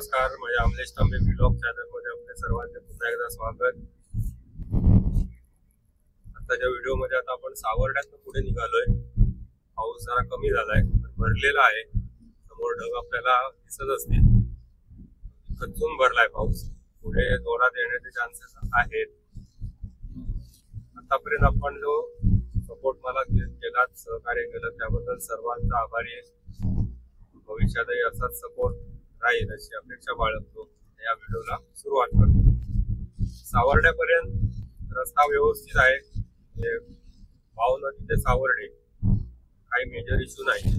नमस्कार, माझ्या अमलेश तांबे vlog channel मध्ये आपल्या सर्वांचे पुन्हा एकदा स्वागत. आताच्या व्हिडिओ मध्ये आता आपण सावर्ड्यातून पुढे निघालोय. पाऊस जरा कमी झालाय पण भरलेला आहे. समोर ढग आपल्याला दिसत असतील. कच्चून भरलाय पाऊस. पुढे जोरात येण्याचे चान्सेस आहेत. आतापर्यंत आपण जो सपोर्ट मला केला, सहकार्य केलं त्याबद्दल सर्वांचा आभारी आहे. भविष्यातही असाच सपोर्ट राहील अशी अपेक्षा बाळगतो. या व्हिडिओला सुरुवात करतो. सावर्ड्यापर्यंत रस्ता व्यवस्थित आहे. भाव नदी ते सावर्डे काही मेजर इश्यू नाही.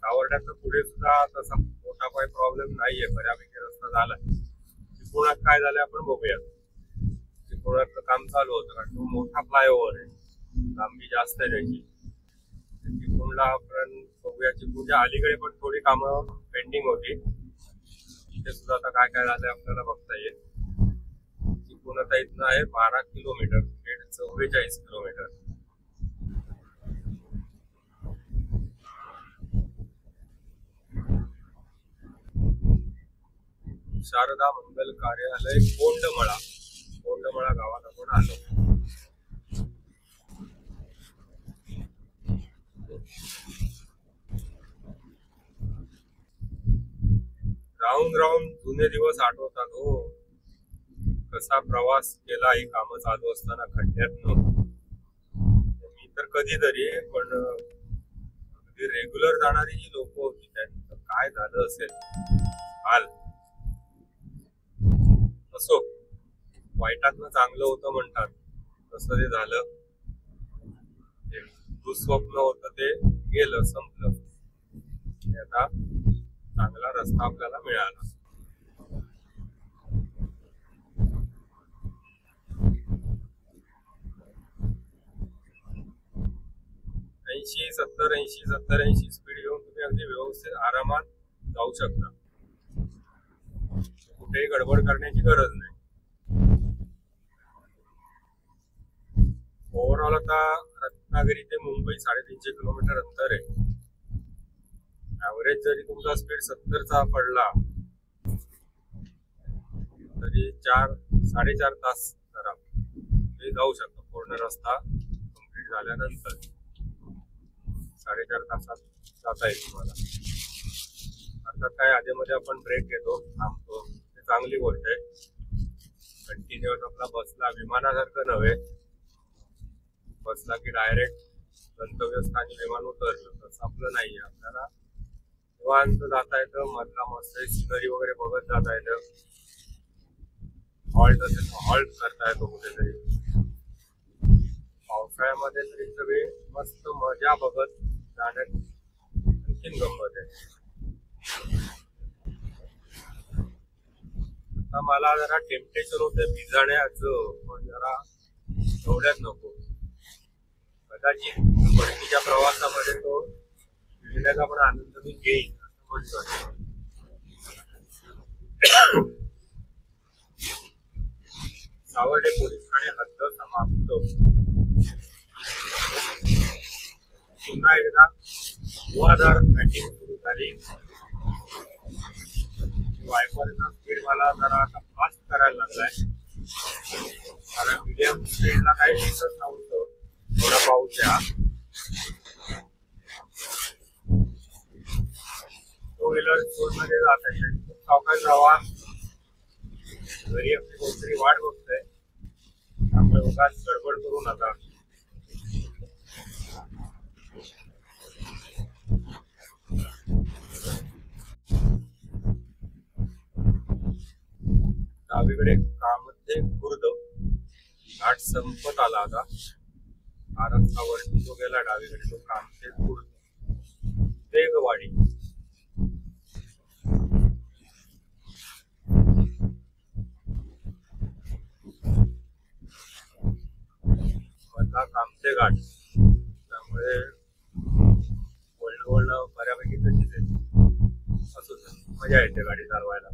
सावर्ड्यात पुढे सुद्धा तसा मोठा काही प्रॉब्लेम नाहीये. बऱ्यापैकी रस्ता झालाय. चिपळुणात काय झालंय आपण बघूया. चिपळुणाचं काम चालू होतं कारण तो मोठा फ्लायओव्हर आहे. लांबी जास्त आहे त्याची. चिपळूणला आपण बघूया. चिपळूणच्या अलीकडे पण थोडी कामं पेंडिंग होती. तिथे सुद्धा आता काय काय झालंय आपल्याला बघता येईल. चिपळूण आता इथनं आहे 12 किलोमीटर, 44 किलोमीटर. शारदा मंगल कार्यालय कोंडमळा गावात आपण आलो. राहून जुने दिवस आठवतात. हो, कसा प्रवास केला ही कामं चालू असताना खड्ड्यातनं. मी तर कधीतरी, पण अगदी रेग्युलर जाणारी जी लोक होती त्यांचं काय झालं असेल हाल. असो, वाईटातनं चांगलं होतं म्हणतात, तसं ते झालं. दुःस्वप्न होतं ते गेलं, संपलं. आता चांगला रस्ता आपल्याला मिळाला. ऐंशी 70 स्पीड घेऊन तुम्ही अगदी व्यवस्थित आरामात जाऊ शकता. कुठेही गडबड करण्याची गरज नाही. ओव्हरऑल आता रत्नागिरी ते मुंबई 350 किलोमीटर अंतर आहे. ऍव्हरेज जरी तुमचा स्पीड 70चा पडला तरी 4-4.5 तास जरा तुम्ही जाऊ शकता. पूर्ण रस्ता कम्प्लीट झाल्यानंतर 4.5 तासात जाता येईल तुम्हाला. आता काय आधीमध्ये आपण ब्रेक घेतो, थांबतो, हे चांगली गोष्ट आहे. कंटिन्युअस आपला बसला विमानासारखं नव्हे. बसला की डायरेक्ट गंतव्यस्थानी विमान उतरलं तसं आपलं नाहीये. आपल्याला निवांत जाता येतं. मधला मस्त सिनरी वगैरे बघत जाता येतं. हॉल्ट असेल तर हॉल्ट करता येतो कुठेतरी. पावसाळ्यामध्ये तरी सगळे मस्त मजा बघत जाण्यात आणखीन गंमत आहे. आता मला जरा टेम्पटेशन होतं भिजाण्याचं, पण जरा एवढ्यात नको. कदाचित परतीच्या प्रवासामध्ये तो भिजण्याचा पण आनंद मी घेईन असं म्हणतोय. सावर्डे पोलीस ठाणे हद्द समाप्त. पुन्हा एकदा धुवाधार बॅटिंग सुरू झाली. वायपरचा स्पीड मला जरा आता फास्ट करायला लागलाय. कारण मीडियम स्पीडला काही दिसत नव्हतं. थोडा पाऊस या टू व्हीलर स्कूलमध्ये जात आहे. खूप सावकाश जावा. घरी आपली कोणतरी वाट बघतोय, त्यामुळे उगाच गडबड करू नका. डावीकडे कामध्ये खुर्द घाट संपत आला. आता हा रस्ता वरती जो गेला डावीकडे तो कामध्ये खुर्द वेगवाडी. मधला कामते घाट, त्यामुळे वळणं बऱ्यापैकी तशीच आहे. असं मजा येते गाडी चालवायला.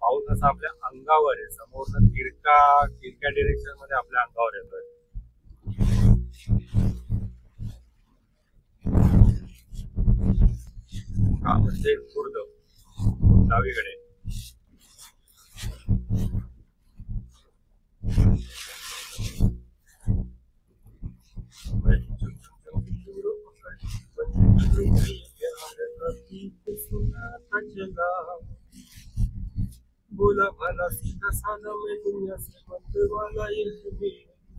पाऊस असा आपल्या अंगावर आहे. समोरनं तिरक्या डिरेक्शन मध्ये आपल्या अंगावर येतोय. हा म्हणजे खुर्द डावीकडे. बोला भला सीधा साधा मैं दुनिया से मंदिर वाला ये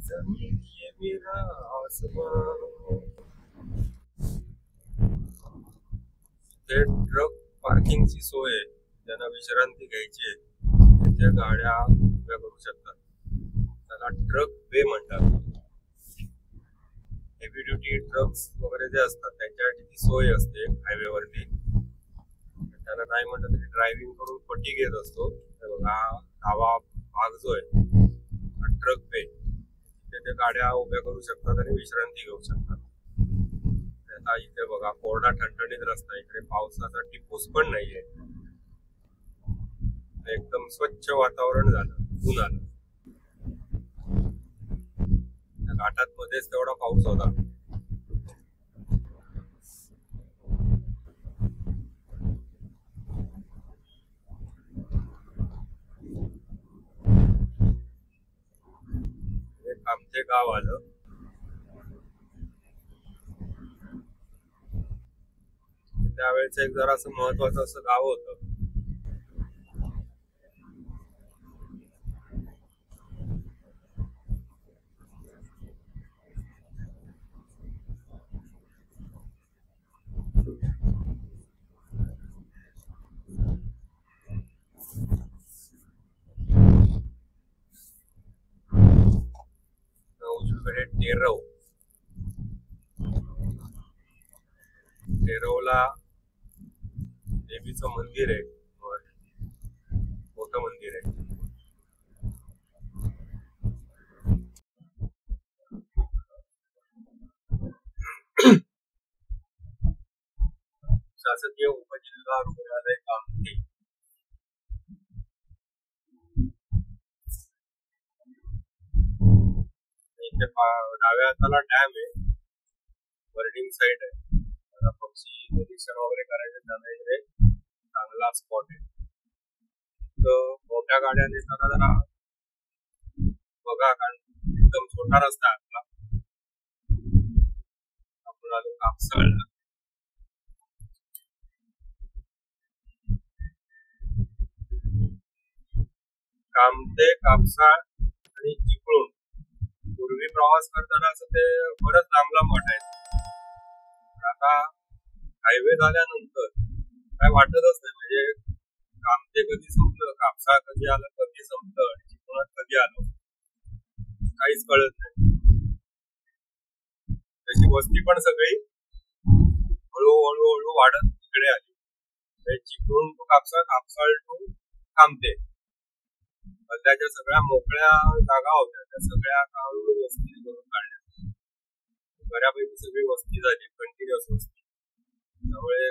जमीन ये मेरा आसमान. ते ट्रक पार्किंगची सोय आहे, त्यांना विश्रांती घ्यायची आहे, त्या गाड्या उभ्या करू शकतात. त्याला ट्रक वे म्हणतात. हेवी ड्युटी ट्रक्स वगैरे जे असतात त्यांच्यासाठी ती सोय असते हायवे वरती. त्याला नाही म्हटलं तरी ड्रायव्हिंग करून पट्टी घेत असतो. हा डावा भाग जो आहे हा ट्रक वे, तिथे गाड्या उभ्या करू शकतात आणि विश्रांती घेऊ शकतात. आता इथे बघा कोरडा ठणठणीत रस्ता, इकडे पावसाचा टिपूस पण नाहीये, एकदम स्वच्छ वातावरण झालं, ऊन आलं. घाटात मध्येच तेवढा पाऊस होता. आमचे गाव आलं. त्यावेळेच एक जरा असं महत्वाचं असं गाव होतं. उजवीकडे टेरवला देवीचं मंदिर आहे, मोठं मंदिर आहे. शासकीय उपजिल्हा रुग्णालय कामठी. इथे डाव्या हाताला डॅम आहे, बर्डिंग साईड आहे. पक्षी निरीक्षण वगैरे करायचे त्याला इकडे चांगला स्पॉट आहे. तर मोठ्या गाड्या नेताना जरा बघा, कारण एकदम छोटा रस्ता आहे आपला. आपण आलो कापसाळला. कामते, कापसाळ आणि चिपळूण पूर्वी प्रवास करताना असं ते बरंच लांब लांब वाटायचं. आता हायवे झाल्यानंतर काय वाटतच नाही, म्हणजे कामते कधी संपलं, कापसाळ कधी आलं, कधी संपलं, आणि चिपळूणात कधी आलं काहीच कळत नाही. त्याची वस्ती पण सगळी हळूहळू वाढत इकडे आली. चिपळूण टू कापसाळ, कापसाळ टू कामते, त्याच्या सगळ्या मोकळ्या जागा होत्या, त्या सगळ्या वस्ती करून काढल्या. बऱ्यापैकी सगळी वस्ती झाली, कंटिन्युअस वस्ती. त्यामुळे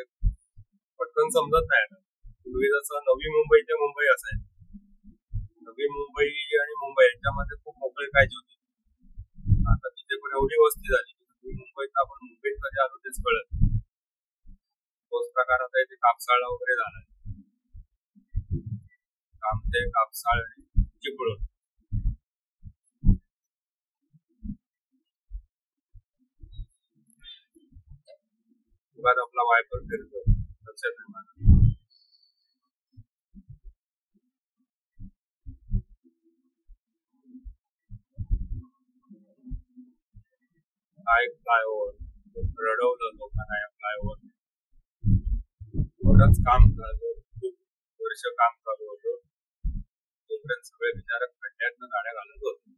पटकन समजत नाही आता. पूर्वी जसं नवी मुंबई ते मुंबई असायचं, नवी मुंबई आणि मुंबई यांच्यामध्ये खूप मोकळी पाहिजे होती. आता तिथे पण एवढी वस्ती झाली की नवी मुंबईत आपण मुंबईत कधी आलो तेच कळत. तोच प्रकार आता इथे कापसाळला वगैरे झालाय. कामते, कापसाळ आणि चिपळूण. आपला वायपर फिरतो, लक्षात नाही माझं. हा एक फ्लायओव्हर रडवलं लोकांना. या फ्लायओव्हर बरंच काम झालं, खूप वर्ष काम चालू होतं. तोपर्यंत सगळे विचारक खड्ड्यात गाड्या घालत होते.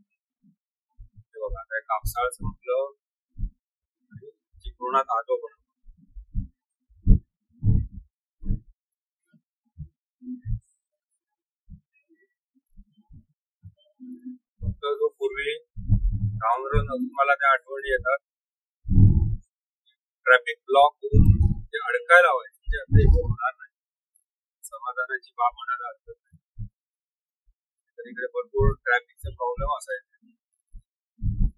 बघा आता कापसाळ संपलं आणि चिपळुणात आलो. पण जो पूर्वी रामरन मला त्या आठवणी येतात. ट्रॅफिक ब्लॉक होऊन ते अडकायला व्हायचे, ते आता इथे होणार नाही. समाधानाची बाब म्हणायला हरकत नाही. तर इकडे भरपूर ट्रॅफिकचे प्रॉब्लेम असायचे.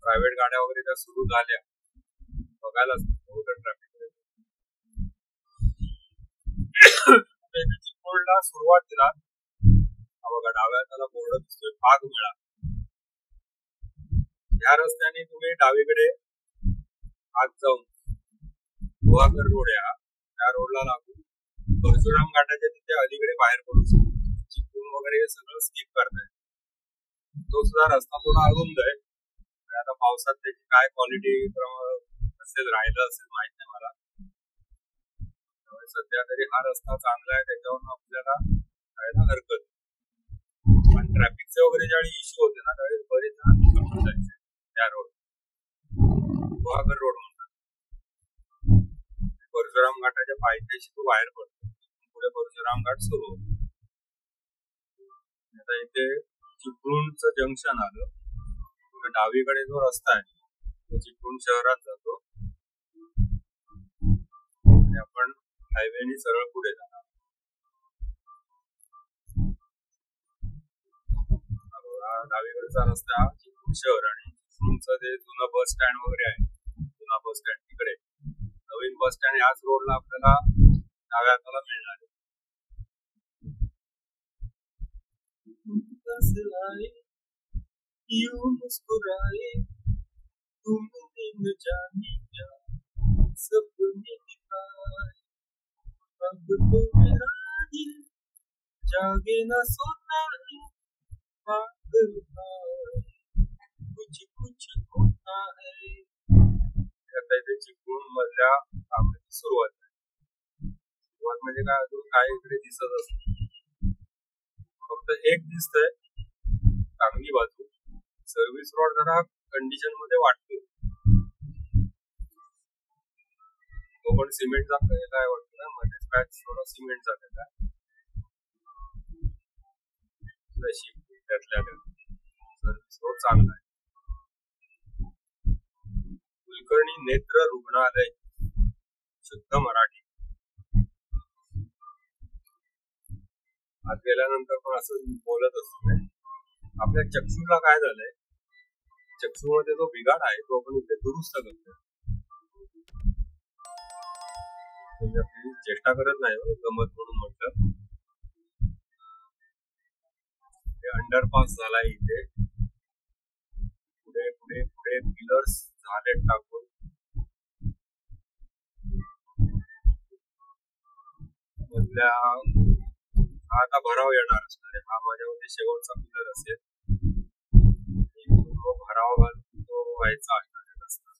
प्रायव्हेट गाड्या वगैरे त्या सुरू झाल्या, बघायलाच एवढं ट्रॅफिक. चिपळूणला सुरुवातीला हा बघा डाव्या हाताला बोर्ड दिसतोय पागमेळा. या रस्त्याने तुम्ही डावीकडे आत जाऊन गुहागर रोड आहे त्या रोडला लागून परशुराम घाटाच्या तिथे अलीकडे बाहेर पडू शकतो. चिपळूण वगैरे हे सगळं स्किप करताय. तो सुद्धा रस्ता थोडा अरुंद आहे. आता पावसात त्याची काय क्वालिटी असेल राहिलं असेल माहित नाही मला. सध्या तरी हा रस्ता चांगला आहे त्याच्यावरून आपल्याला जायला हरकत. पण ट्रॅफिकचे वगैरे ज्यावेळी इश्यू होते ना त्यावेळी बरेच जण त्या रोड गुहागर रोड म्हणतात. परशुराम घाटाच्या पायथ्याशी तो बाहेर पडतो. पुढे परशुराम घाट सुरू होतो. आता इथे चिपळूणचं जंक्शन आलं. डावीकडे जो रस्ता आहे तो चिपळूण शहरात जातो आणि आपण हायवेनी सरळ पुढे जाणार. डावीकडचा रस्ता चिपळूण शहर आणि चिपळूणचं जे जुनं बस स्टँड वगैरे आहे जुना बस स्टँड तिकडे. नवीन बस स्टँड याच रोडला आपल्याला डाव्या हाताला मिळणार आहे. यूं मुस्कुराए तुमने न जाने क्या सपने दिखाए अब तो मेरा दिल जागे न सोता है पागल कुछ कुछ होता है. आता इथे चिपळूण मधल्या कामाची सुरुवात आहे. सुरुवात म्हणजे काय अजून काय इकडे दिसत असत. फक्त एक दिसतंय चांगली बाजू. सर्व्हिस रोड जरा कंडिशन मध्ये वाटतो. तो पण सिमेंटचा काय वाटतो ना मध्ये पॅच थोडा सिमेंटचा त्याचा सर्व्हिस रोड चांगला आहे. कुलकर्णी नेत्र रुग्णालय शुद्ध मराठी. आत गेल्यानंतर पण असं बोलत असतो. आपल्या चक्षूला काय झालंय चक्षूमध्ये जो बिघाड आहे तो आपण इथे दुरुस्त करतो. चेष्टा करत नाही गमत म्हणून म्हटलं. अंडरपास झालाय इथे. पुढे पुढे पुढे पिलर्स झाले टाकून मधल्या आता भराव येणार असणार. हा माझ्यामध्ये शेवटचा पिलर असेल. भराव घालून तो व्हायचा असणार रस्ता.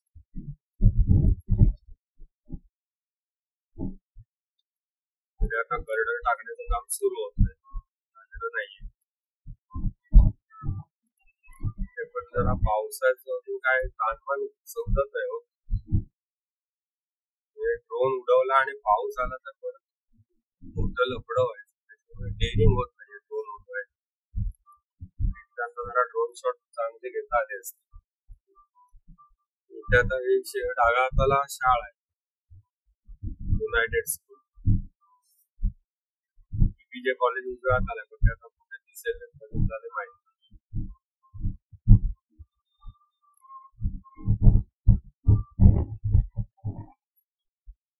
आता गर्डर टाकण्याचं काम सुरू होत नाहीये. ते पण जरा पावसाचं अजून काय तापमान समजत नाही हो. ड्रोन उडवला आणि पाऊस आला तर परत मोठं लफडं व्हायचं. डेअरिंग होत नाही ड्रोन उडवायचं. त्याचा जरा ड्रोन शॉट चांगले घेता आले असते. आता डाव्या हाताला शाळा आहे युनायटेड स्कूल. जे कॉलेज उजव्या हाताला पण त्याचा कुठे दिसेल झाले माहिती.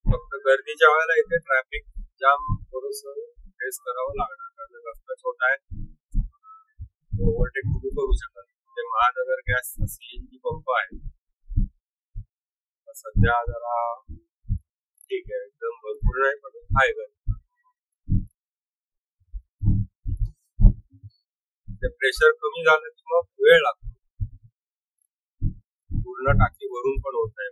फक्त गर्दीच्या वेळेला इथे ट्रॅफिक जाम थोडस फेस करावं लागणार कारण रस्ता छोटा आहे. ओव्हरटेक तुम्ही करू शकता. ते महानगर गॅस सीएनजी पंप आहे. सध्या जरा ठीक आहे एकदम भरपूर नाही पण आहे गर्दी. ते प्रेशर कमी झालं की मग वेळ लागतो. पूर्ण टाकी भरून पण होत आहे.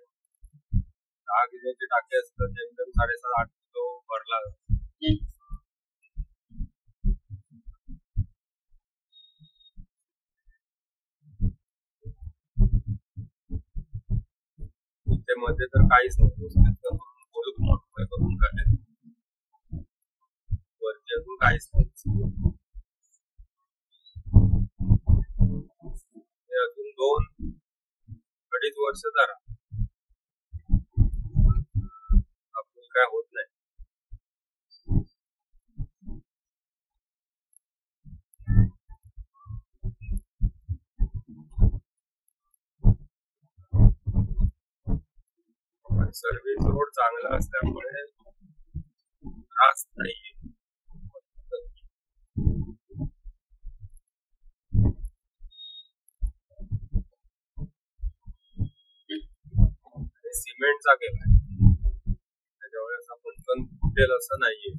10 किलोची टाकी असतात ते एकदम 7.5-8 किलो भरला जातो. मध्ये तर काहीच नव्हतं. करून काढले वरती अजून काहीच नाही. अजून 2-2.5 वर्ष जरा आपण काय होत नाही. सर्व्हिस रोड चांगला असल्यामुळे त्रास नाहीये. सिमेंटचा केलाय त्याच्यामुळे आपण पण फुटेल असं नाहीये.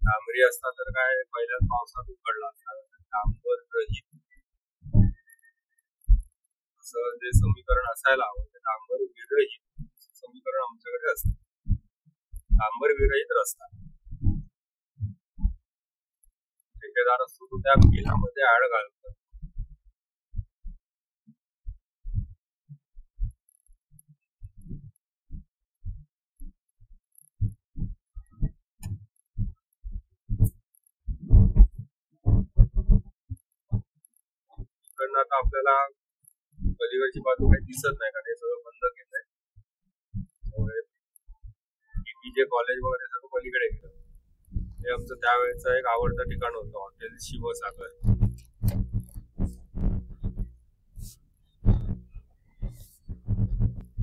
डांबरी असता तर काय पहिल्या पावसात उघडला असता. डांबर रहित असं जे समीकरण असायला हवं ते डांबर विरहित समीकरण आमच्याकडे असतं. डांबर विरहित रस्ता ठेकेदार असतो तो त्या बिलामध्ये ऍड घालतो. इकडनं आता आपल्याला पलीकडची बाजू काही दिसत नाही कारण हे सगळं बंद केलंय. जे कॉलेज वगैरे सगळं पलीकडे गेलं. हे आमचं त्यावेळेचं एक आवडतं ठिकाण होतं, हॉटेल शिवसागर.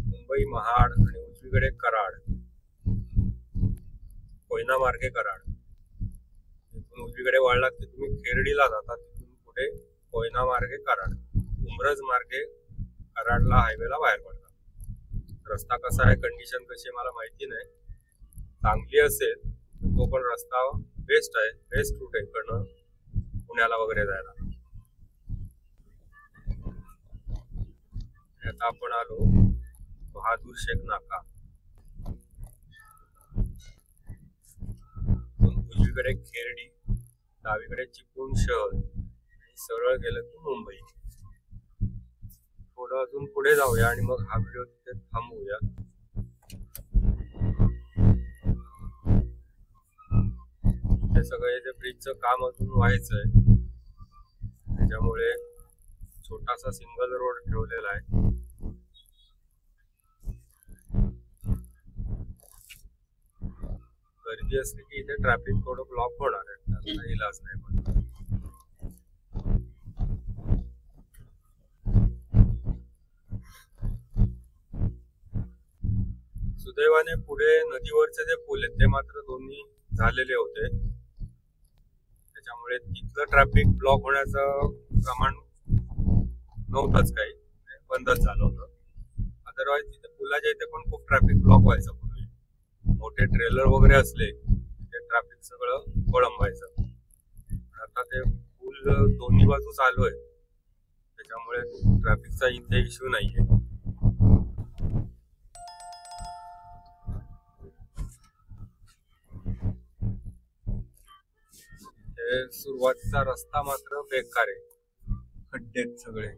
मुंबई महाड आणि उजवीकडे कराड, कोयना मार्गे कराड. तिथून उजवीकडे वळलात की तुम्ही खेरडीला जाता, तिथून पुढे कोयना मार्गे कराड, उमरज मार्गे कराडला हायवेला बाहेर पडतात. रस्ता कसा आहे, कंडिशन कशी आहे मला माहिती नाही. चांगली असेल तो पण रस्ता बेस्ट आहे, बेस्ट रूट आहे इकडनं पुण्याला वगैरे जायला. आता आपण आलो बहादूर शेख नाका. उजवीकडे खेरडी, डावीकडे चिपळूण शहर, सरळ गेलं की मुंबई. थोडं अजून पुढे जाऊया आणि मग हा व्हिडिओ तिथे थांबवूया. हे सगळे जे ब्रिजचं काम अजून व्हायचंय त्याच्यामुळे छोटासा सिंगल रोड ठेवलेला आहे. गर्दी असली की इथे ट्रॅफिक थोडं ब्लॉक होणार आहे, त्याचा इलाज नाही. पण सुदैवाने पुढे नदीवरचे जे पूल आहेत ते मात्र दोन्ही झालेले होते, त्याच्यामुळे तिथलं ट्रॅफिक ब्लॉक होण्याचं प्रमाण नव्हतंच, काही बंदच झालं होतं. अदरवाईज तिथे पुलाच्या इथे पण खूप ट्रॅफिक ब्लॉक व्हायचं. पूर्वी मोठे ट्रेलर वगैरे असले ते ट्रॅफिक सगळं खोळंबायचं. आता ते पूल दोन्ही बाजू चालू आहे त्याच्यामुळे ट्रॅफिकचा इथे इश्यू नाहीये. सुरुवातीचा रस्ता मात्र बेकार आहे, खड्डे सगळे.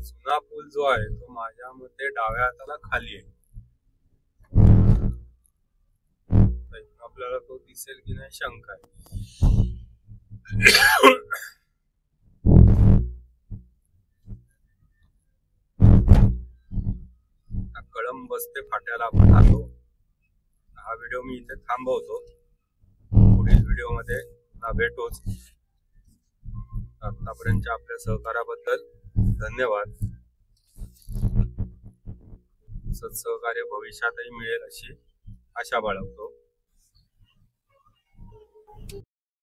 जुना पूल जो आहे तो माझ्या मते डाव्या हाताला खाली आहे. आपल्याला तो दिसेल की नाही शंका आहे. कळंब बसते फाट्याला आपण आलो. हा व्हिडिओ मी इथे थांबवतो. पुढील व्हिडिओ मध्ये भेटूच. आतापर्यंतच्या आपल्या सहकार्याबद्दल धन्यवाद. असंच सहकार्य भविष्यातही मिळेल अशी आशा बाळगतो.